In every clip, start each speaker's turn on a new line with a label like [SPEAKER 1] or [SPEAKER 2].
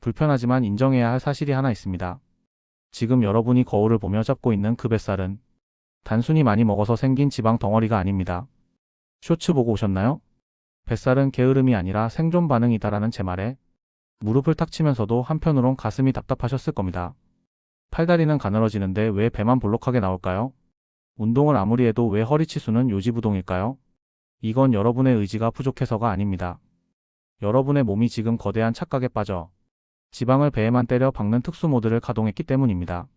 [SPEAKER 1] 불편하지만 인정해야 할 사실이 하나 있습니다. 지금 여러분이 거울을 보며 잡고 있는 그 뱃살은 단순히 많이 먹어서 생긴 지방 덩어리가 아닙니다. 쇼츠 보고 오셨나요? 뱃살은 게으름이 아니라 생존 반응이다라는 제 말에 무릎을 탁 치면서도 한편으론 가슴이 답답하셨을 겁니다. 팔다리는 가늘어지는데 왜 배만 볼록하게 나올까요? 운동을 아무리 해도 왜 허리 치수는 요지부동일까요? 이건 여러분의 의지가 부족해서가 아닙니다. 여러분의 몸이 지금 거대한 착각에 빠져 지방을 배에만 때려 박는 특수 모드를 가동했기 때문입니다.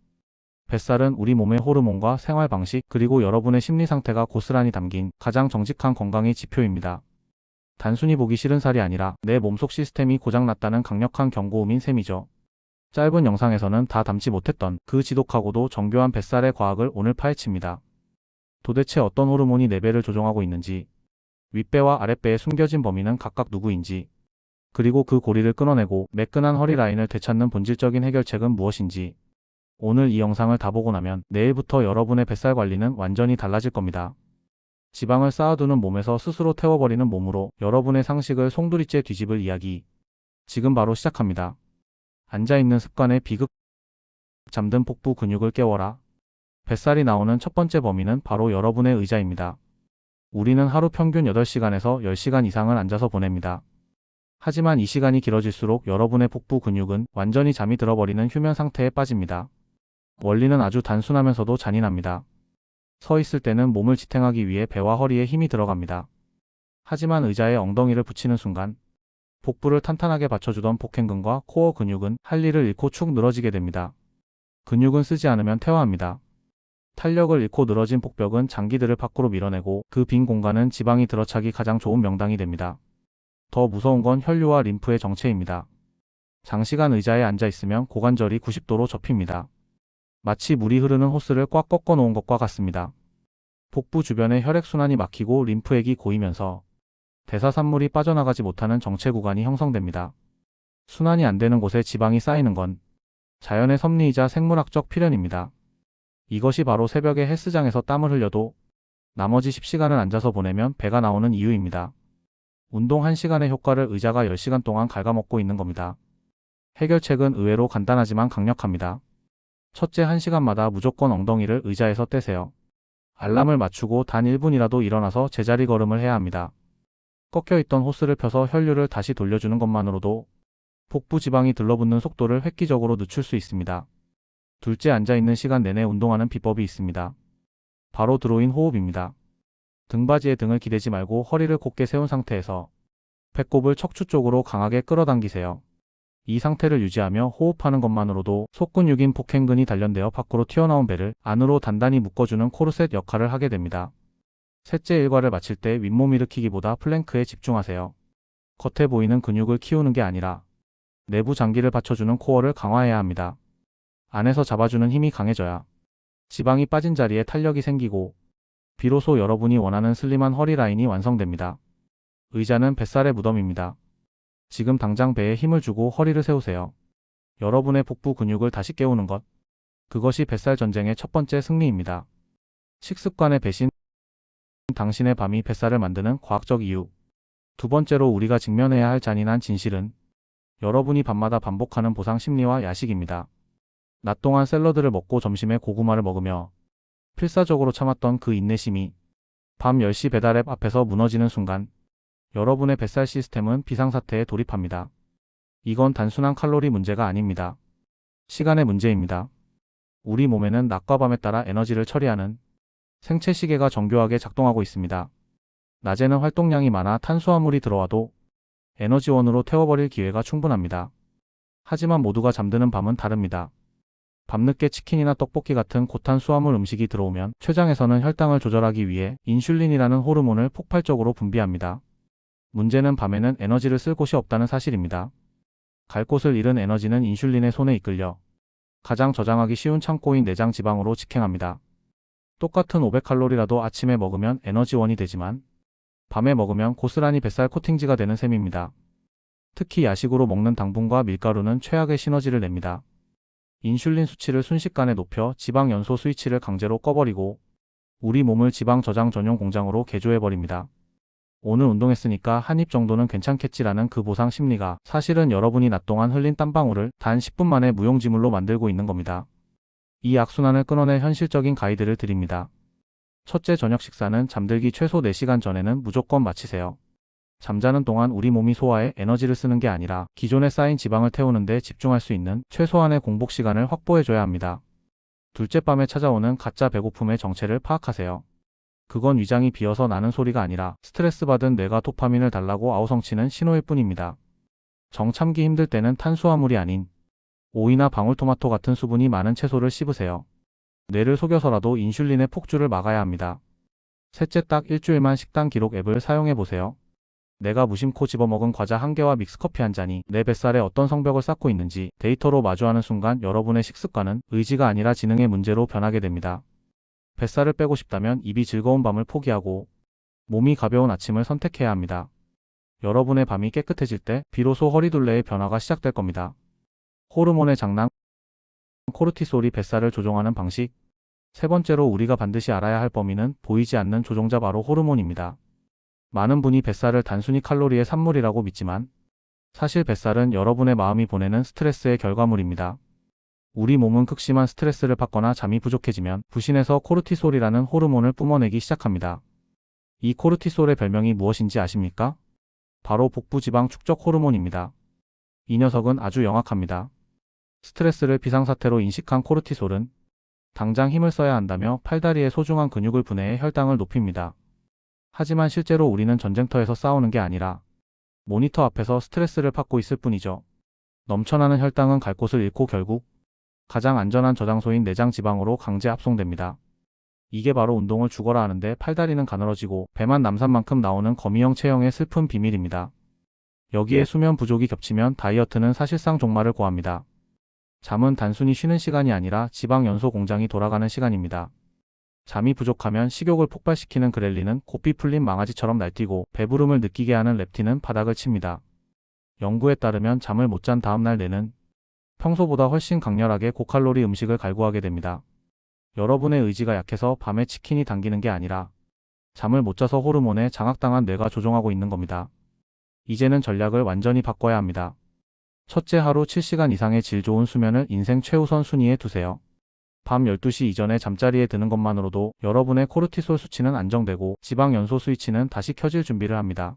[SPEAKER 1] 뱃살은 우리 몸의 호르몬과 생활 방식 그리고 여러분의 심리 상태가 고스란히 담긴 가장 정직한 건강의 지표입니다. 단순히 보기 싫은 살이 아니라 내 몸속 시스템이 고장났다는 강력한 경고음인 셈이죠. 짧은 영상에서는 다 담지 못했던 그 지독하고도 정교한 뱃살의 과학을 오늘 파헤칩니다. 도대체 어떤 호르몬이 내 배를 조종하고 있는지, 윗배와 아랫배에 숨겨진 범인은 각각 누구인지, 그리고 그 고리를 끊어내고 매끈한 허리 라인을 되찾는 본질적인 해결책은 무엇인지, 오늘 이 영상을 다 보고 나면 내일부터 여러분의 뱃살 관리는 완전히 달라질 겁니다. 지방을 쌓아두는 몸에서 스스로 태워버리는 몸으로 여러분의 상식을 송두리째 뒤집을 이야기. 지금 바로 시작합니다. 앉아있는 습관의 비극. 잠든 복부 근육을 깨워라. 뱃살이 나오는 첫 번째 범인은 바로 여러분의 의자입니다. 우리는 하루 평균 8시간에서 10시간 이상을 앉아서 보냅니다. 하지만 이 시간이 길어질수록 여러분의 복부 근육은 완전히 잠이 들어버리는 휴면 상태에 빠집니다. 원리는 아주 단순하면서도 잔인합니다. 서 있을 때는 몸을 지탱하기 위해 배와 허리에 힘이 들어갑니다. 하지만 의자에 엉덩이를 붙이는 순간 복부를 탄탄하게 받쳐주던 복행근과 코어 근육은 할 일을 잃고 축 늘어지게 됩니다. 근육은 쓰지 않으면 퇴화합니다. 탄력을 잃고 늘어진 복벽은 장기들을 밖으로 밀어내고 그 빈 공간은 지방이 들어차기 가장 좋은 명당이 됩니다. 더 무서운 건 혈류와 림프의 정체입니다. 장시간 의자에 앉아 있으면 고관절이 90도로 접힙니다. 마치 물이 흐르는 호스를 꽉 꺾어 놓은 것과 같습니다. 복부 주변에 혈액순환이 막히고 림프액이 고이면서 대사산물이 빠져나가지 못하는 정체 구간이 형성됩니다. 순환이 안 되는 곳에 지방이 쌓이는 건 자연의 섭리이자 생물학적 필연입니다. 이것이 바로 새벽에 헬스장에서 땀을 흘려도 나머지 10시간을 앉아서 보내면 배가 나오는 이유입니다. 운동 1시간의 효과를 의자가 10시간 동안 갉아먹고 있는 겁니다. 해결책은 의외로 간단하지만 강력합니다. 첫째, 1시간마다 무조건 엉덩이를 의자에서 떼세요. 알람을 맞추고 단 1분이라도 일어나서 제자리 걸음을 해야 합니다. 꺾여있던 호스를 펴서 혈류를 다시 돌려주는 것만으로도 복부 지방이 들러붙는 속도를 획기적으로 늦출 수 있습니다. 둘째, 앉아있는 시간 내내 운동하는 비법이 있습니다. 바로 드로인 호흡입니다. 등받이에 등을 기대지 말고 허리를 곧게 세운 상태에서 배꼽을 척추 쪽으로 강하게 끌어당기세요. 이 상태를 유지하며 호흡하는 것만으로도 속근육인 복행근이 단련되어 밖으로 튀어나온 배를 안으로 단단히 묶어주는 코르셋 역할을 하게 됩니다. 셋째, 일과를 마칠 때 윗몸 일으키기보다 플랭크에 집중하세요. 겉에 보이는 근육을 키우는 게 아니라 내부 장기를 받쳐주는 코어를 강화해야 합니다. 안에서 잡아주는 힘이 강해져야 지방이 빠진 자리에 탄력이 생기고 비로소 여러분이 원하는 슬림한 허리 라인이 완성됩니다. 의자는 뱃살의 무덤입니다. 지금 당장 배에 힘을 주고 허리를 세우세요. 여러분의 복부 근육을 다시 깨우는 것. 그것이 뱃살 전쟁의 첫 번째 승리입니다. 식습관의 배신. 당신의 밤이 뱃살을 만드는 과학적 이유. 두 번째로 우리가 직면해야 할 잔인한 진실은 여러분이 밤마다 반복하는 보상 심리와 야식입니다. 낮 동안 샐러드를 먹고 점심에 고구마를 먹으며 필사적으로 참았던 그 인내심이 밤 10시 배달앱 앞에서 무너지는 순간 여러분의 뱃살 시스템은 비상사태에 돌입합니다. 이건 단순한 칼로리 문제가 아닙니다. 시간의 문제입니다. 우리 몸에는 낮과 밤에 따라 에너지를 처리하는 생체 시계가 정교하게 작동하고 있습니다. 낮에는 활동량이 많아 탄수화물이 들어와도 에너지원으로 태워버릴 기회가 충분합니다. 하지만 모두가 잠드는 밤은 다릅니다. 밤늦게 치킨이나 떡볶이 같은 고탄수화물 음식이 들어오면 췌장에서는 혈당을 조절하기 위해 인슐린이라는 호르몬을 폭발적으로 분비합니다. 문제는 밤에는 에너지를 쓸 곳이 없다는 사실입니다. 갈 곳을 잃은 에너지는 인슐린의 손에 이끌려 가장 저장하기 쉬운 창고인 내장 지방으로 직행합니다. 똑같은 500칼로리라도 아침에 먹으면 에너지원이 되지만 밤에 먹으면 고스란히 뱃살 코팅지가 되는 셈입니다. 특히 야식으로 먹는 당분과 밀가루는 최악의 시너지를 냅니다. 인슐린 수치를 순식간에 높여 지방 연소 스위치를 강제로 꺼버리고 우리 몸을 지방 저장 전용 공장으로 개조해버립니다. 오늘 운동했으니까 한 입 정도는 괜찮겠지라는 그 보상 심리가 사실은 여러분이 낮 동안 흘린 땀방울을 단 10분 만에 무용지물로 만들고 있는 겁니다. 이 악순환을 끊어낼 현실적인 가이드를 드립니다. 첫째, 저녁 식사는 잠들기 최소 4시간 전에는 무조건 마치세요. 잠자는 동안 우리 몸이 소화에 에너지를 쓰는 게 아니라 기존에 쌓인 지방을 태우는 데 집중할 수 있는 최소한의 공복 시간을 확보해줘야 합니다. 둘째, 밤에 찾아오는 가짜 배고픔의 정체를 파악하세요. 그건 위장이 비어서 나는 소리가 아니라 스트레스 받은 뇌가 도파민을 달라고 아우성치는 신호일 뿐입니다. 정 참기 힘들 때는 탄수화물이 아닌 오이나 방울토마토 같은 수분이 많은 채소를 씹으세요. 뇌를 속여서라도 인슐린의 폭주를 막아야 합니다. 셋째, 딱 일주일만 식단 기록 앱을 사용해 보세요. 내가 무심코 집어먹은 과자 한 개와 믹스커피 한 잔이 내 뱃살에 어떤 성벽을 쌓고 있는지 데이터로 마주하는 순간 여러분의 식습관은 의지가 아니라 지능의 문제로 변하게 됩니다. 뱃살을 빼고 싶다면 입이 즐거운 밤을 포기하고 몸이 가벼운 아침을 선택해야 합니다. 여러분의 밤이 깨끗해질 때 비로소 허리둘레의 변화가 시작될 겁니다. 호르몬의 장난, 코르티솔이 뱃살을 조종하는 방식. 세 번째로 우리가 반드시 알아야 할 범인은 보이지 않는 조종자, 바로 호르몬입니다. 많은 분이 뱃살을 단순히 칼로리의 산물이라고 믿지만 사실 뱃살은 여러분의 마음이 보내는 스트레스의 결과물입니다. 우리 몸은 극심한 스트레스를 받거나 잠이 부족해지면 부신에서 코르티솔이라는 호르몬을 뿜어내기 시작합니다. 이 코르티솔의 별명이 무엇인지 아십니까? 바로 복부지방 축적 호르몬입니다. 이 녀석은 아주 영악합니다. 스트레스를 비상사태로 인식한 코르티솔은 당장 힘을 써야 한다며 팔다리의 소중한 근육을 분해해 혈당을 높입니다. 하지만 실제로 우리는 전쟁터에서 싸우는 게 아니라 모니터 앞에서 스트레스를 받고 있을 뿐이죠. 넘쳐나는 혈당은 갈 곳을 잃고 결국 가장 안전한 저장소인 내장 지방으로 강제 합송됩니다. 이게 바로 운동을 죽어라 하는데 팔다리는 가늘어지고 배만 남산만큼 나오는 거미형 체형의 슬픈 비밀입니다. 여기에 수면 부족이 겹치면 다이어트는 사실상 종말을 고합니다. 잠은 단순히 쉬는 시간이 아니라 지방 연소 공장이 돌아가는 시간입니다. 잠이 부족하면 식욕을 폭발시키는 그렐린은 고삐 풀린 망아지처럼 날뛰고 배부름을 느끼게 하는 렙틴은 바닥을 칩니다. 연구에 따르면 잠을 못 잔 다음날 뇌는 평소보다 훨씬 강렬하게 고칼로리 음식을 갈구하게 됩니다. 여러분의 의지가 약해서 밤에 치킨이 당기는 게 아니라 잠을 못 자서 호르몬에 장악당한 뇌가 조종하고 있는 겁니다. 이제는 전략을 완전히 바꿔야 합니다. 첫째, 하루 7시간 이상의 질 좋은 수면을 인생 최우선 순위에 두세요. 밤 12시 이전에 잠자리에 드는 것만으로도 여러분의 코르티솔 수치는 안정되고 지방 연소 스위치는 다시 켜질 준비를 합니다.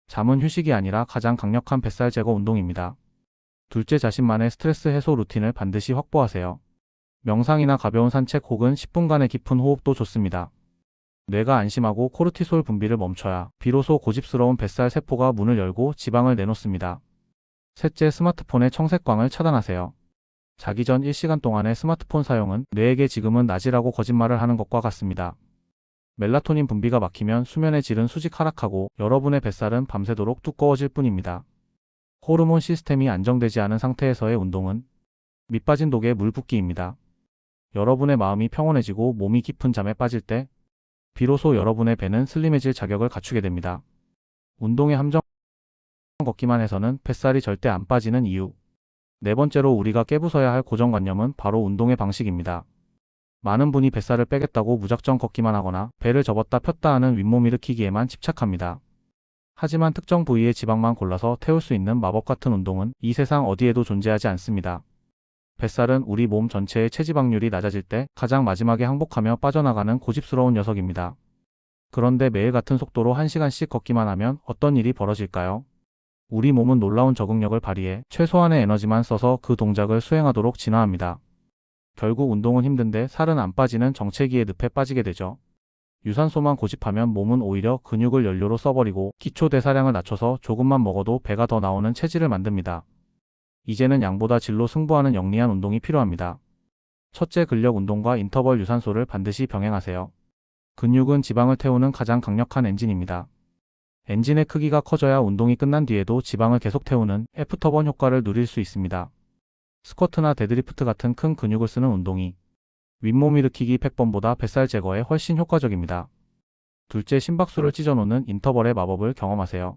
[SPEAKER 1] 잠은 휴식이 아니라 가장 강력한 뱃살 제거 운동입니다. 둘째, 자신만의 스트레스 해소 루틴을 반드시 확보하세요. 명상이나 가벼운 산책 혹은 10분간의 깊은 호흡도 좋습니다. 뇌가 안심하고 코르티솔 분비를 멈춰야 비로소 고집스러운 뱃살 세포가 문을 열고 지방을 내놓습니다. 셋째, 스마트폰의 청색광을 차단하세요. 자기 전 1시간 동안의 스마트폰 사용은 뇌에게 지금은 낮이라고 거짓말을 하는 것과 같습니다. 멜라토닌 분비가 막히면 수면의 질은 수직 하락하고 여러분의 뱃살은 밤새도록 두꺼워질 뿐입니다. 호르몬 시스템이 안정되지 않은 상태에서의 운동은 밑빠진 독에 물 붓기입니다. 여러분의 마음이 평온해지고 몸이 깊은 잠에 빠질 때 비로소 여러분의 배는 슬림해질 자격을 갖추게 됩니다. 운동의 함정, 걷기만 해서는 뱃살이 절대 안 빠지는 이유. 네 번째로 우리가 깨부숴야 할 고정관념은 바로 운동의 방식입니다. 많은 분이 뱃살을 빼겠다고 무작정 걷기만 하거나 배를 접었다 폈다 하는 윗몸 일으키기에만 집착합니다. 하지만 특정 부위의 지방만 골라서 태울 수 있는 마법 같은 운동은 이 세상 어디에도 존재하지 않습니다. 뱃살은 우리 몸 전체의 체지방률이 낮아질 때 가장 마지막에 항복하며 빠져나가는 고집스러운 녀석입니다. 그런데 매일 같은 속도로 1시간씩 걷기만 하면 어떤 일이 벌어질까요? 우리 몸은 놀라운 적응력을 발휘해 최소한의 에너지만 써서 그 동작을 수행하도록 진화합니다. 결국 운동은 힘든데 살은 안 빠지는 정체기의 늪에 빠지게 되죠. 유산소만 고집하면 몸은 오히려 근육을 연료로 써버리고 기초 대사량을 낮춰서 조금만 먹어도 배가 더 나오는 체질을 만듭니다. 이제는 양보다 질로 승부하는 영리한 운동이 필요합니다. 첫째, 근력 운동과 인터벌 유산소를 반드시 병행하세요. 근육은 지방을 태우는 가장 강력한 엔진입니다. 엔진의 크기가 커져야 운동이 끝난 뒤에도 지방을 계속 태우는 애프터번 효과를 누릴 수 있습니다. 스쿼트나 데드리프트 같은 큰 근육을 쓰는 운동이 윗몸 일으키기 100번보다 뱃살 제거에 훨씬 효과적입니다. 둘째, 심박수를 찢어놓는 인터벌의 마법을 경험하세요.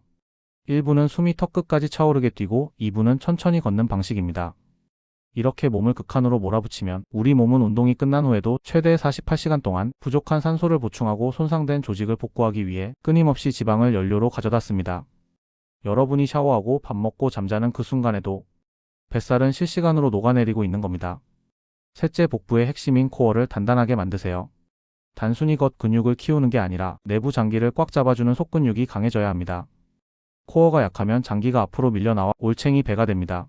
[SPEAKER 1] 1부는 숨이 턱끝까지 차오르게 뛰고 2부는 천천히 걷는 방식입니다. 이렇게 몸을 극한으로 몰아붙이면 우리 몸은 운동이 끝난 후에도 최대 48시간 동안 부족한 산소를 보충하고 손상된 조직을 복구하기 위해 끊임없이 지방을 연료로 가져다 씁니다. 여러분이 샤워하고 밥 먹고 잠자는 그 순간에도 뱃살은 실시간으로 녹아내리고 있는 겁니다. 셋째, 복부의 핵심인 코어를 단단하게 만드세요. 단순히 겉 근육을 키우는 게 아니라 내부 장기를 꽉 잡아주는 속근육이 강해져야 합니다. 코어가 약하면 장기가 앞으로 밀려나와 올챙이 배가 됩니다.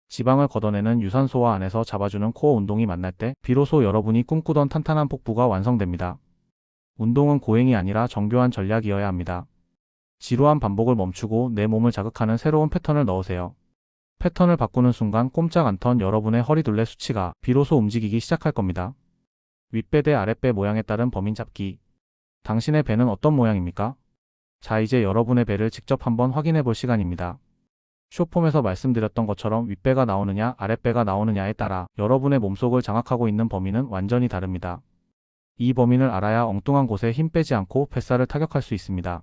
[SPEAKER 1] 지방을 걷어내는 유산소와 안에서 잡아주는 코어 운동이 만날 때 비로소 여러분이 꿈꾸던 탄탄한 복부가 완성됩니다. 운동은 고행이 아니라 정교한 전략이어야 합니다. 지루한 반복을 멈추고 내 몸을 자극하는 새로운 패턴을 넣으세요. 패턴을 바꾸는 순간 꼼짝 않던 여러분의 허리둘레 수치가 비로소 움직이기 시작할 겁니다. 윗배 대 아랫배 모양에 따른 범인 잡기. 당신의 배는 어떤 모양입니까? 자, 이제 여러분의 배를 직접 한번 확인해 볼 시간입니다. 쇼폼에서 말씀드렸던 것처럼 윗배가 나오느냐 아랫배가 나오느냐에 따라 여러분의 몸속을 장악하고 있는 범위는 완전히 다릅니다. 이 범인을 알아야 엉뚱한 곳에 힘 빼지 않고 뱃살을 타격할 수 있습니다.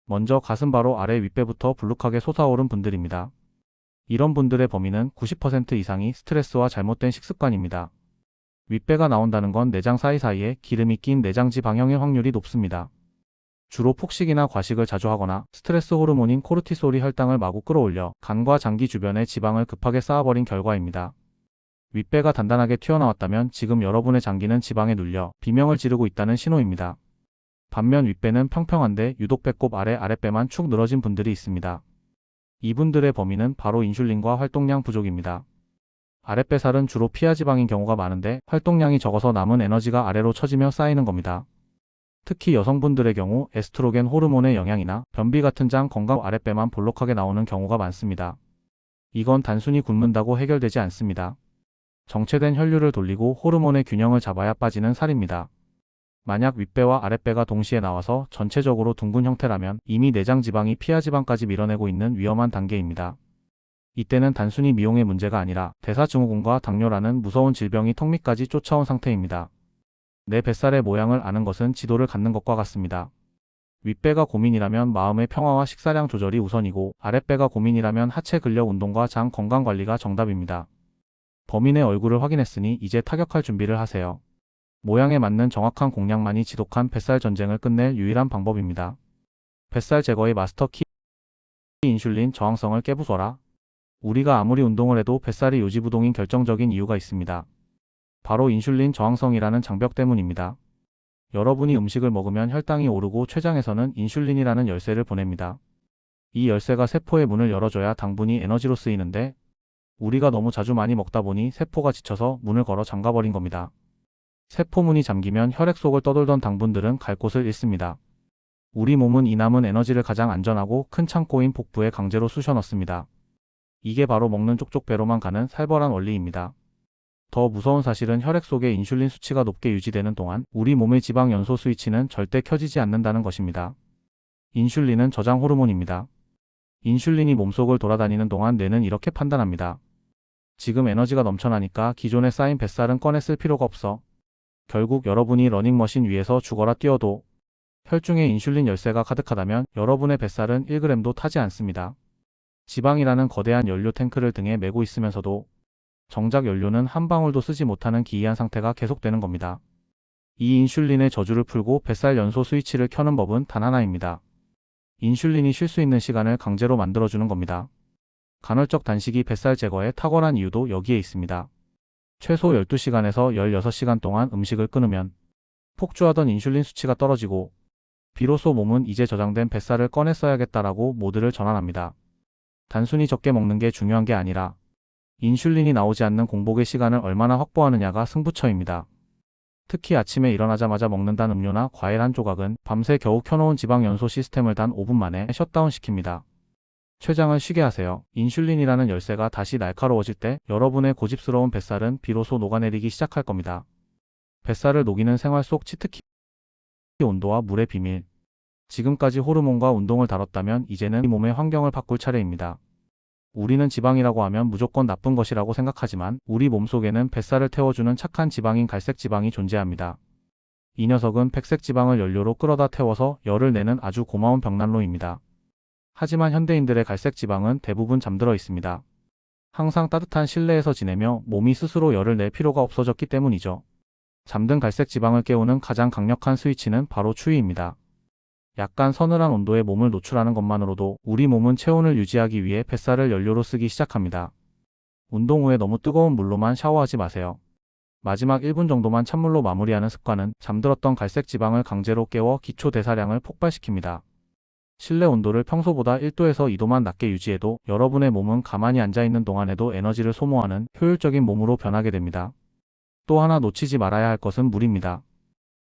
[SPEAKER 1] 먼저 가슴 바로 아래 윗배부터 불룩하게 솟아오른 분들입니다. 이런 분들의 범위는 90% 이상이 스트레스와 잘못된 식습관입니다. 윗배가 나온다는 건 내장 사이사이에 기름이 낀 내장 지방형일 확률이 높습니다. 주로 폭식이나 과식을 자주 하거나 스트레스 호르몬인 코르티솔이 혈당을 마구 끌어올려 간과 장기 주변에 지방을 급하게 쌓아버린 결과입니다. 윗배가 단단하게 튀어나왔다면 지금 여러분의 장기는 지방에 눌려 비명을 지르고 있다는 신호입니다. 반면 윗배는 평평한데 유독 배꼽 아래 아랫배만 축 늘어진 분들이 있습니다. 이분들의 범위는 바로 인슐린과 활동량 부족입니다. 아랫배살은 주로 피하지방인 경우가 많은데 활동량이 적어서 남은 에너지가 아래로 처지며 쌓이는 겁니다. 특히 여성분들의 경우 에스트로겐 호르몬의 영향이나 변비 같은 장 건강 아랫배만 볼록하게 나오는 경우가 많습니다. 이건 단순히 굶는다고 해결되지 않습니다. 정체된 혈류를 돌리고 호르몬의 균형을 잡아야 빠지는 살입니다. 만약 윗배와 아랫배가 동시에 나와서 전체적으로 둥근 형태라면 이미 내장 지방이 피하지방까지 밀어내고 있는 위험한 단계입니다. 이때는 단순히 미용의 문제가 아니라 대사증후군과 당뇨라는 무서운 질병이 턱 밑까지 쫓아온 상태입니다. 내 뱃살의 모양을 아는 것은 지도를 갖는 것과 같습니다. 윗배가 고민이라면 마음의 평화와 식사량 조절이 우선이고 아랫배가 고민이라면 하체 근력 운동과 장 건강 관리가 정답입니다. 범인의 얼굴을 확인했으니 이제 타격할 준비를 하세요. 모양에 맞는 정확한 공략만이 지독한 뱃살 전쟁을 끝낼 유일한 방법입니다. 뱃살 제거의 마스터 키, 인슐린 저항성을 깨부숴라. 우리가 아무리 운동을 해도 뱃살이 요지부동인 결정적인 이유가 있습니다. 바로 인슐린 저항성이라는 장벽 때문입니다. 여러분이 음식을 먹으면 혈당이 오르고 췌장에서는 인슐린이라는 열쇠를 보냅니다. 이 열쇠가 세포의 문을 열어줘야 당분이 에너지로 쓰이는데 우리가 너무 자주 많이 먹다 보니 세포가 지쳐서 문을 걸어 잠가버린 겁니다. 세포 문이 잠기면 혈액 속을 떠돌던 당분들은 갈 곳을 잃습니다. 우리 몸은 이 남은 에너지를 가장 안전하고 큰 창고인 복부에 강제로 쑤셔 넣습니다. 이게 바로 먹는 쪽쪽 배로만 가는 살벌한 원리입니다. 더 무서운 사실은 혈액 속의 인슐린 수치가 높게 유지되는 동안 우리 몸의 지방 연소 스위치는 절대 켜지지 않는다는 것입니다. 인슐린은 저장 호르몬입니다. 인슐린이 몸속을 돌아다니는 동안 뇌는 이렇게 판단합니다. 지금 에너지가 넘쳐나니까 기존에 쌓인 뱃살은 꺼내 쓸 필요가 없어. 결국 여러분이 러닝머신 위에서 죽어라 뛰어도 혈중에 인슐린 열쇠가 가득하다면 여러분의 뱃살은 1g도 타지 않습니다. 지방이라는 거대한 연료 탱크를 등에 메고 있으면서도 정작 연료는 한 방울도 쓰지 못하는 기이한 상태가 계속되는 겁니다. 이 인슐린의 저주를 풀고 뱃살 연소 스위치를 켜는 법은 단 하나입니다. 인슐린이 쉴 수 있는 시간을 강제로 만들어주는 겁니다. 간헐적 단식이 뱃살 제거에 탁월한 이유도 여기에 있습니다. 최소 12시간에서 16시간 동안 음식을 끊으면 폭주하던 인슐린 수치가 떨어지고 비로소 몸은 이제 저장된 뱃살을 꺼내 써야겠다라고 모드를 전환합니다. 단순히 적게 먹는 게 중요한 게 아니라 인슐린이 나오지 않는 공복의 시간을 얼마나 확보하느냐가 승부처입니다. 특히 아침에 일어나자마자 먹는단 음료나 과일 한 조각은 밤새 겨우 켜놓은 지방 연소 시스템을 단 5분 만에 셧다운 시킵니다. 췌장을 쉬게 하세요. 인슐린이라는 열쇠가 다시 날카로워질 때 여러분의 고집스러운 뱃살은 비로소 녹아내리기 시작할 겁니다. 뱃살을 녹이는 생활 속 치트키 온도와 물의 비밀. 지금까지 호르몬과 운동을 다뤘다면 이제는 이 몸의 환경을 바꿀 차례입니다. 우리는 지방이라고 하면 무조건 나쁜 것이라고 생각하지만 우리 몸속에는 뱃살을 태워주는 착한 지방인 갈색 지방이 존재합니다. 이 녀석은 백색 지방을 연료로 끌어다 태워서 열을 내는 아주 고마운 벽난로입니다. 하지만 현대인들의 갈색 지방은 대부분 잠들어 있습니다. 항상 따뜻한 실내에서 지내며 몸이 스스로 열을 낼 필요가 없어졌기 때문이죠. 잠든 갈색 지방을 깨우는 가장 강력한 스위치는 바로 추위입니다. 약간 서늘한 온도에 몸을 노출하는 것만으로도 우리 몸은 체온을 유지하기 위해 뱃살을 연료로 쓰기 시작합니다. 운동 후에 너무 뜨거운 물로만 샤워하지 마세요. 마지막 1분 정도만 찬물로 마무리하는 습관은 잠들었던 갈색 지방을 강제로 깨워 기초 대사량을 폭발시킵니다. 실내 온도를 평소보다 1도에서 2도만 낮게 유지해도 여러분의 몸은 가만히 앉아있는 동안에도 에너지를 소모하는 효율적인 몸으로 변하게 됩니다. 또 하나 놓치지 말아야 할 것은 물입니다.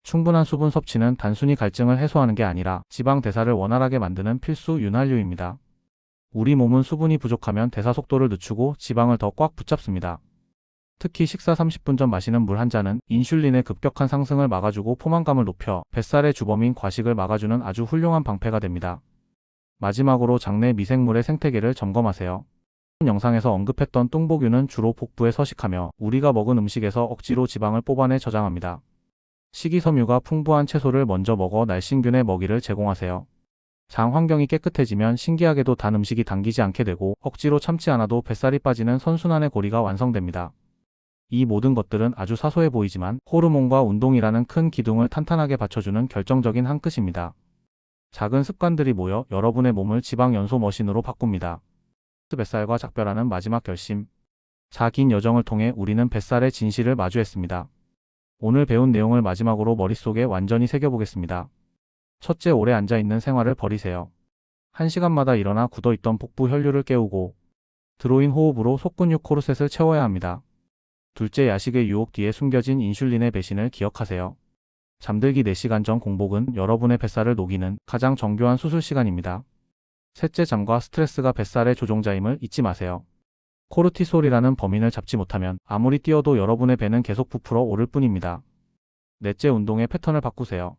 [SPEAKER 1] 충분한 수분 섭취는 단순히 갈증을 해소하는 게 아니라 지방 대사를 원활하게 만드는 필수 윤활유입니다. 우리 몸은 수분이 부족하면 대사 속도를 늦추고 지방을 더 꽉 붙잡습니다. 특히 식사 30분 전 마시는 물 한 잔은 인슐린의 급격한 상승을 막아주고 포만감을 높여 뱃살의 주범인 과식을 막아주는 아주 훌륭한 방패가 됩니다. 마지막으로 장내 미생물의 생태계를 점검하세요. 영상에서 언급했던 뚱보균은 주로 복부에 서식하며 우리가 먹은 음식에서 억지로 지방을 뽑아내 저장합니다. 식이섬유가 풍부한 채소를 먼저 먹어 날씬균의 먹이를 제공하세요. 장 환경이 깨끗해지면 신기하게도 단 음식이 당기지 않게 되고 억지로 참지 않아도 뱃살이 빠지는 선순환의 고리가 완성됩니다. 이 모든 것들은 아주 사소해 보이지만 호르몬과 운동이라는 큰 기둥을 탄탄하게 받쳐주는 결정적인 한 끗입니다. 작은 습관들이 모여 여러분의 몸을 지방 연소 머신으로 바꿉니다. 뱃살과 작별하는 마지막 결심. 긴 여정을 통해 우리는 뱃살의 진실을 마주했습니다. 오늘 배운 내용을 마지막으로 머릿속에 완전히 새겨보겠습니다. 첫째, 오래 앉아있는 생활을 버리세요. 1시간마다 일어나 굳어있던 복부 혈류를 깨우고 드로인 호흡으로 속근육 코르셋을 채워야 합니다. 둘째, 야식의 유혹 뒤에 숨겨진 인슐린의 배신을 기억하세요. 잠들기 4시간 전 공복은 여러분의 뱃살을 녹이는 가장 정교한 수술 시간입니다. 셋째, 잠과 스트레스가 뱃살의 조종자임을 잊지 마세요. 코르티솔이라는 범인을 잡지 못하면 아무리 뛰어도 여러분의 배는 계속 부풀어 오를 뿐입니다. 넷째, 운동의 패턴을 바꾸세요.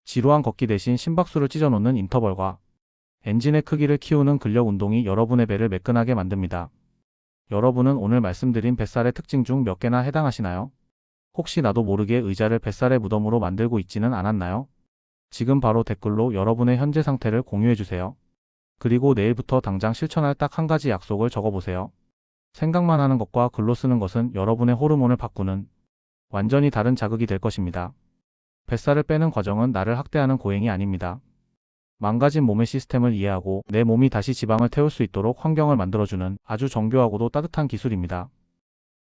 [SPEAKER 1] 지루한 걷기 대신 심박수를 찢어놓는 인터벌과 엔진의 크기를 키우는 근력 운동이 여러분의 배를 매끈하게 만듭니다. 여러분은 오늘 말씀드린 뱃살의 특징 중 몇 개나 해당하시나요? 혹시 나도 모르게 의자를 뱃살의 무덤으로 만들고 있지는 않았나요? 지금 바로 댓글로 여러분의 현재 상태를 공유해주세요. 그리고 내일부터 당장 실천할 딱 한 가지 약속을 적어보세요. 생각만 하는 것과 글로 쓰는 것은 여러분의 호르몬을 바꾸는 완전히 다른 자극이 될 것입니다. 뱃살을 빼는 과정은 나를 학대하는 고행이 아닙니다. 망가진 몸의 시스템을 이해하고 내 몸이 다시 지방을 태울 수 있도록 환경을 만들어주는 아주 정교하고도 따뜻한 기술입니다.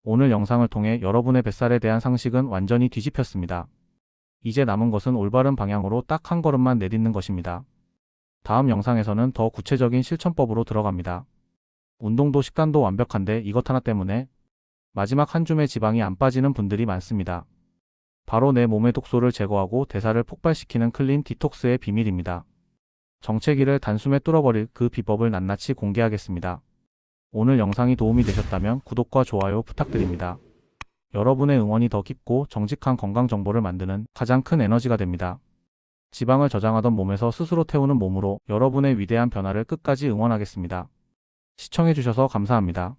[SPEAKER 1] 오늘 영상을 통해 여러분의 뱃살에 대한 상식은 완전히 뒤집혔습니다. 이제 남은 것은 올바른 방향으로 딱 한 걸음만 내딛는 것입니다. 다음 영상에서는 더 구체적인 실천법으로 들어갑니다. 운동도 식단도 완벽한데 이것 하나 때문에 마지막 한 줌의 지방이 안 빠지는 분들이 많습니다. 바로 내 몸의 독소를 제거하고 대사를 폭발시키는 클린 디톡스의 비밀입니다. 정체기를 단숨에 뚫어버릴 그 비법을 낱낱이 공개하겠습니다. 오늘 영상이 도움이 되셨다면 구독과 좋아요 부탁드립니다. 여러분의 응원이 더 깊고 정직한 건강 정보를 만드는 가장 큰 에너지가 됩니다. 지방을 저장하던 몸에서 스스로 태우는 몸으로 여러분의 위대한 변화를 끝까지 응원하겠습니다. 시청해주셔서 감사합니다.